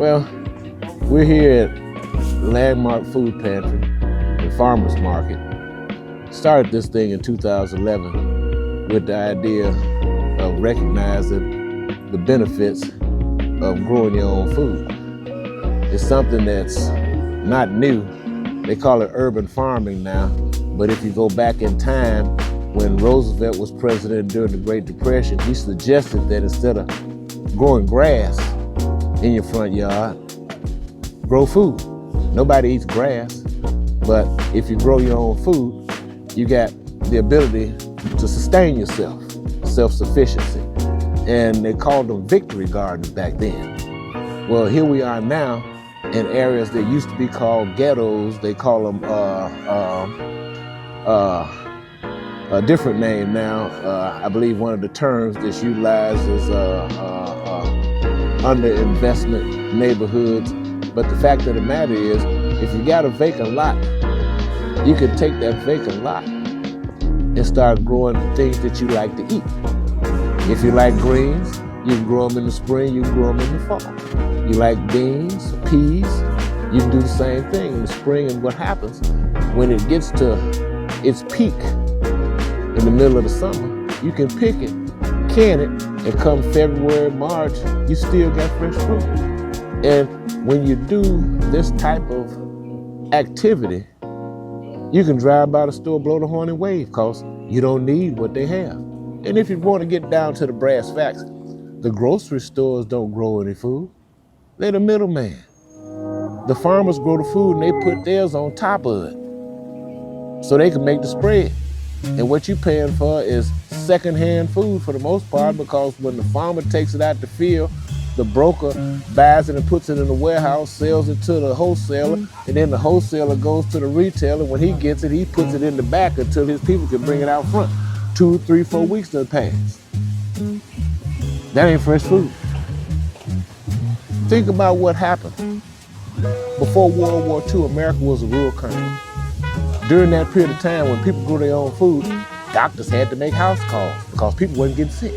Well, we're here at Landmark Food Pantry and Farmers Market. Started this thing in 2011 with the idea of recognizing the benefits of growing your own food. It's something that's not new. They call it urban farming now, but if you go back in time, when Roosevelt was president during the Great Depression, he suggested that instead of growing grass in your front yard, grow food. Nobody eats grass, but if you grow your own food, you got the ability to sustain yourself, self-sufficiency. And they called them victory gardens back then. Well, here we are now in areas that used to be called ghettos. They call them a different name now. I believe one of the terms that's utilized is under-investment neighborhoods. But the fact of the matter is, if you got a vacant lot, you can take that vacant lot and start growing things that you like to eat. If you like greens, you can grow them in the spring, you can grow them in the fall. You like beans, peas, you can do the same thing in the spring. And what happens when it gets to its peak in the middle of the summer, you can pick it, can it, and come February, March, you still got fresh fruit. And when you do this type of activity, you can drive by the store, blow the horn and wave, because you don't need what they have. And if you want to get down to the brass facts, the grocery stores don't grow any food. They're the middleman. The farmers grow the food and they put theirs on top of it so they can make the spread. And what you're paying for is secondhand food for the most part, because when the farmer takes it out the field, the broker buys it and puts it in the warehouse, sells it to the wholesaler, and then the wholesaler goes to the retailer. When he gets it, he puts it in the back until his people can bring it out front. 2, 3, 4 weeks to pass. That ain't fresh food. Think about what happened. Before World War II, America was a rural country. During that period of time when people grew their own food, doctors had to make house calls because people wasn't getting sick.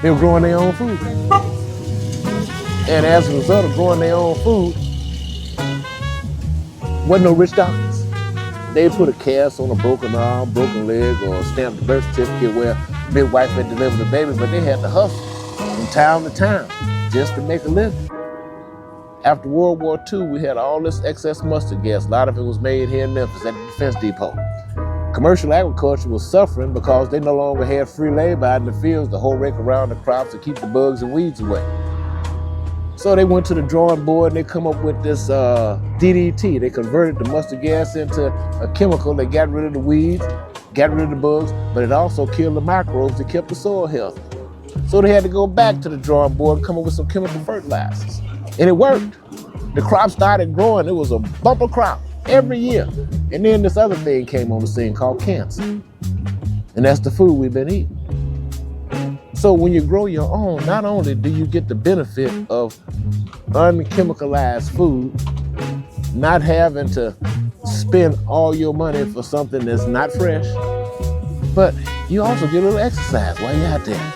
They were growing their own food. And as a result of growing their own food, wasn't no rich doctors. They put a cast on a broken arm, broken leg, or stamped the birth certificate where midwife had delivered the baby, but they had to hustle from town to town just to make a living. After World War II, we had all this excess mustard gas. A lot of it was made here in Memphis at the Defense Depot. Commercial agriculture was suffering because they no longer had free labor out in the fields to hoe rake around the crops to keep the bugs and weeds away. So they went to the drawing board and they come up with this DDT. They converted the mustard gas into a chemical that got rid of the weeds, got rid of the bugs, but it also killed the microbes that kept the soil healthy. So they had to go back to the drawing board and come up with some chemical fertilizers. And it worked. The crop started growing. It was a bumper crop every year. And then this other thing came on the scene called cancer. And that's the food we've been eating. So when you grow your own, not only do you get the benefit of unchemicalized food, not having to spend all your money for something that's not fresh, but you also get a little exercise while you're out there.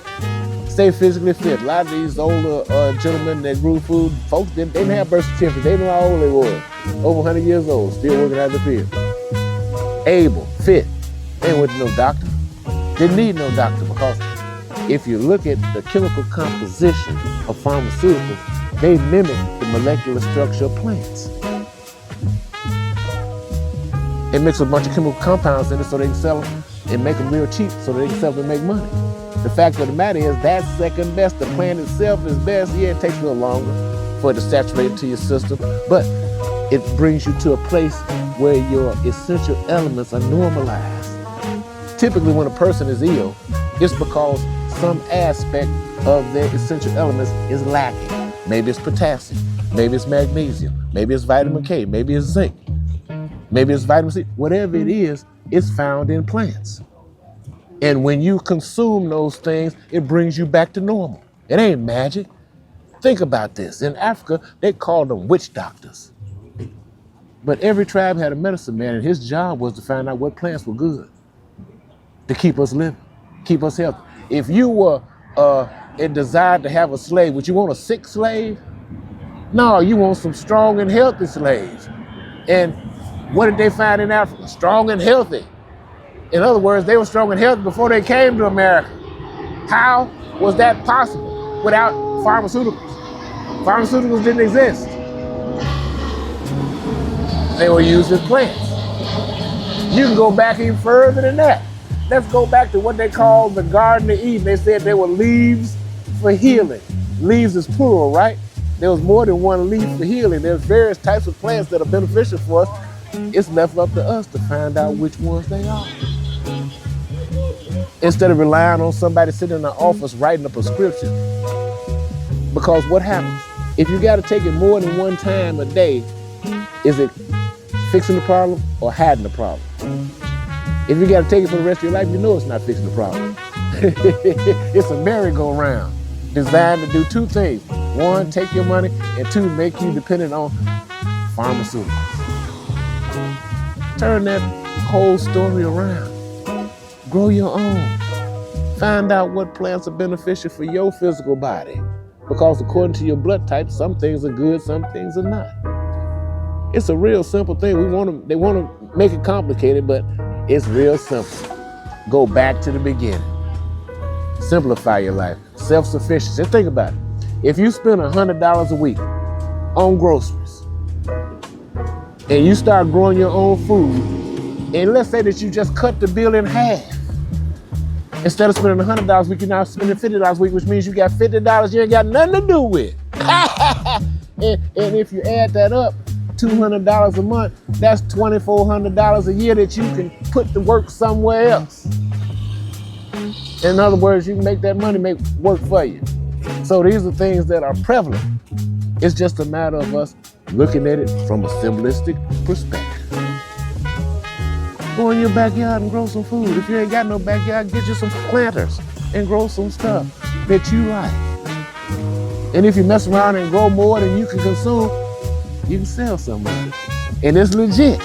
Stay physically fit. A lot of these older gentlemen that grew food, folks, they didn't have birth certificates. They didn't know how old they were. Over 100 years old, still working out in the field. Able, fit. They went to no doctor. Didn't need no doctor, because if you look at the chemical composition of pharmaceuticals, they mimic the molecular structure of plants. It mixes a bunch of chemical compounds in it so they can sell them and make them real cheap so they can sell them and make money. The fact of the matter is that's second best. The plant itself is best. Yeah, it takes a little longer for it to saturate into your system, but it brings you to a place where your essential elements are normalized. Typically when a person is ill, it's because some aspect of their essential elements is lacking. Maybe it's potassium, maybe it's magnesium, maybe it's vitamin K, maybe it's zinc, maybe it's vitamin C. Whatever it is, it's found in plants. And when you consume those things, it brings you back to normal. It ain't magic. Think about this. In Africa, they called them witch doctors. But every tribe had a medicine man, and his job was to find out what plants were good to keep us living, keep us healthy. If you were and desired to have a slave, would you want a sick slave? No, you want some strong and healthy slaves. And what did they find in Africa? Strong and healthy. In other words, they were strong and healthy before they came to America. How was that possible without pharmaceuticals? Pharmaceuticals didn't exist. They were used as plants. You can go back even further than that. Let's go back to what they called the Garden of Eden. They said they were leaves for healing. Leaves is plural, right? There was more than one leaf for healing. There's various types of plants that are beneficial for us. It's left up to us to find out which ones they are. Instead of relying on somebody sitting in the office writing a prescription. Because what happens? If you got to take it more than one time a day, is it fixing the problem or hiding the problem? If you got to take it for the rest of your life, you know it's not fixing the problem. It's a merry-go-round designed to do two things. One, take your money, and two, make you dependent on pharmaceuticals. Turn that whole story around. Grow your own. Find out what plants are beneficial for your physical body. Because according to your blood type, some things are good, some things are not. It's a real simple thing. They want to make it complicated, but it's real simple. Go back to the beginning. Simplify your life. Self-sufficiency. Think about it. If you spend $100 a week on groceries and you start growing your own food, and let's say that you just cut the bill in half. Instead of spending $100 a week, you're now spending $50 a week, which means you got $50 you ain't got nothing to do with. and if you add that up, $200 a month, that's $2,400 a year that you can put to work somewhere else. In other words, you can make that money work for you. So these are things that are prevalent. It's just a matter of us looking at it from a simplistic perspective. Go in your backyard and grow some food. If you ain't got no backyard, get you some planters and grow some stuff that you like. And if you mess around and grow more than you can consume, you can sell somebody. And it's legit.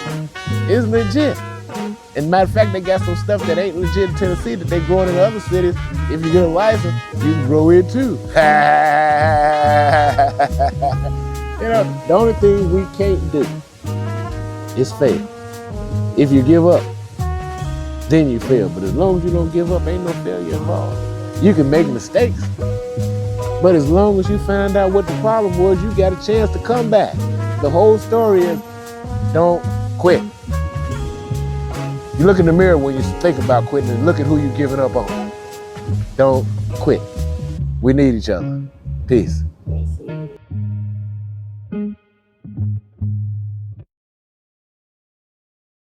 It's legit. And matter of fact, they got some stuff that ain't legit in Tennessee that they growing in other cities. If you get a license, you can grow it too. You know, the only thing we can't do is fail. If you give up, then you fail. But as long as you don't give up, ain't no failure involved. You can make mistakes, but as long as you find out what the problem was, you got a chance to come back. The whole story is don't quit. You look in the mirror when you think about quitting and look at who you're giving up on. Don't quit. We need each other. Peace.